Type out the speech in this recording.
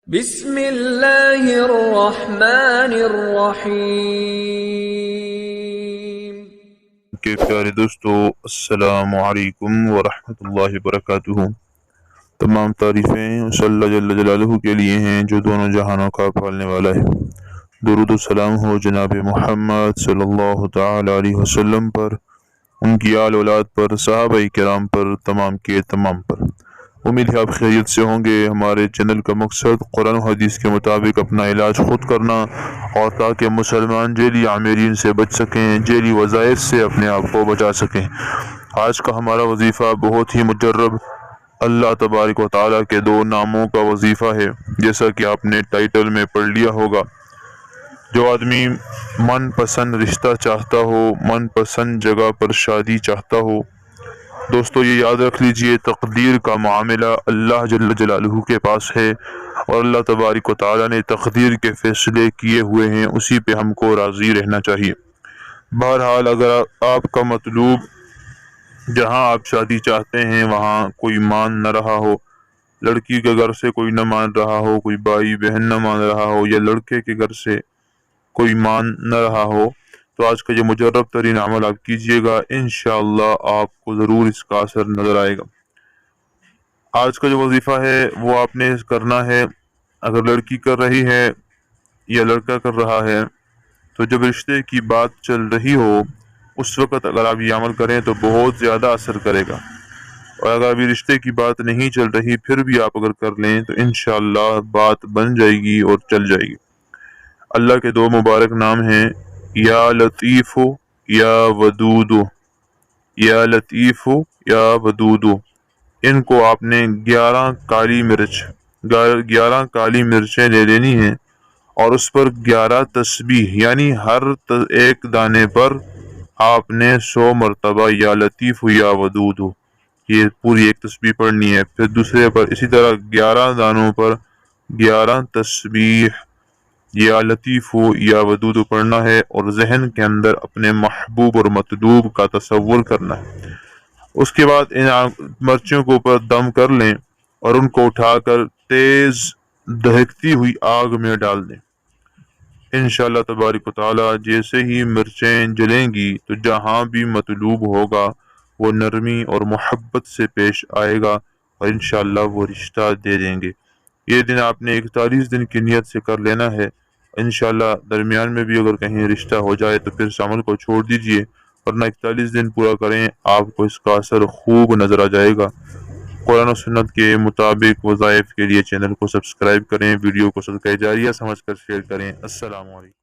بسم اللہ الرحمن الرحیم۔ کے پیارے دوستو، السلام علیکم ورحمۃ اللہ وبرکاتہ۔ تمام تعریفیں اس اللہ جل جلالہ کے لیے ہیں جو دونوں جہانوں کا پالنے والا ہے۔ درود و سلام ہو جناب محمد صلی اللہ تعالی علیہ وسلم پر، ان کی آل اولاد پر، صحابہ کرام پر، تمام کے تمام پر۔ امید ہے آپ خیریت سے ہوں گے۔ ہمارے چینل کا مقصد قرآن و حدیث کے مطابق اپنا علاج خود کرنا، اور تاکہ مسلمان جیلی عامرین سے بچ سکیں، جیلی وظائف سے اپنے آپ کو بچا سکیں۔ آج کا ہمارا وظیفہ بہت ہی مجرب اللہ تبارک و تعالیٰ کے دو ناموں کا وظیفہ ہے، جیسا کہ آپ نے ٹائٹل میں پڑھ لیا ہوگا۔ جو آدمی من پسند رشتہ چاہتا ہو، من پسند جگہ پر شادی چاہتا ہو، دوستو یہ یاد رکھ لیجئے، تقدیر کا معاملہ اللہ جل جلالہ کے پاس ہے، اور اللہ تبارک و تعالیٰ نے تقدیر کے فیصلے کیے ہوئے ہیں، اسی پہ ہم کو راضی رہنا چاہیے۔ بہرحال اگر آپ کا مطلوب جہاں آپ شادی چاہتے ہیں وہاں کوئی مان نہ رہا ہو، لڑکی کے گھر سے کوئی نہ مان رہا ہو، کوئی بھائی بہن نہ مان رہا ہو، یا لڑکے کے گھر سے کوئی مان نہ رہا ہو، تو آج کا یہ مجرب ترین عمل آپ کیجئے گا، انشاءاللہ آپ کو ضرور اس کا اثر نظر آئے گا۔ آج کا جو وظیفہ ہے وہ آپ نے کرنا ہے۔ اگر لڑکی کر رہی ہے یا لڑکا کر رہا ہے، تو جب رشتے کی بات چل رہی ہو اس وقت اگر آپ یہ عمل کریں تو بہت زیادہ اثر کرے گا، اور اگر ابھی رشتے کی بات نہیں چل رہی پھر بھی آپ اگر کر لیں تو انشاءاللہ بات بن جائے گی اور چل جائے گی۔ اللہ کے دو مبارک نام ہیں، یا لطیف یا ودود، یا لطیف یا ودود۔ ان کو آپ نے 11 کالی مرچیں لے لینی ہیں، اور اس پر 11 تسبیح، یعنی ہر ایک دانے پر آپ نے 100 مرتبہ یا لطیف یا ودود یہ پوری ایک تسبیح پڑھنی ہے۔ پھر دوسرے پر اسی طرح 11 دانوں پر 11 تسبیح یا لطیف یا ودود پڑھنا ہے، اور ذہن کے اندر اپنے محبوب اور مطلوب کا تصور کرنا ہے۔ اس کے بعد ان مرچوں کو اوپر دم کر لیں اور ان کو اٹھا کر تیز دہکتی ہوئی آگ میں ڈال دیں۔ انشاءاللہ تبارک و تعالی جیسے ہی مرچیں جلیں گی تو جہاں بھی مطلوب ہوگا وہ نرمی اور محبت سے پیش آئے گا، اور انشاءاللہ وہ رشتہ دے دیں گے۔ یہ دن آپ نے 41 دن کی نیت سے کر لینا ہے۔ انشاءاللہ درمیان میں بھی اگر کہیں رشتہ ہو جائے تو پھر اس عمل کو چھوڑ دیجئے، ورنہ 41 دن پورا کریں، آپ کو اس کا اثر خوب نظر آ جائے گا۔ قرآن و سنت کے مطابق وظائف کے لیے چینل کو سبسکرائب کریں، ویڈیو کو صدقہ جاریہ سمجھ کر شیئر کریں۔ السلام علیکم۔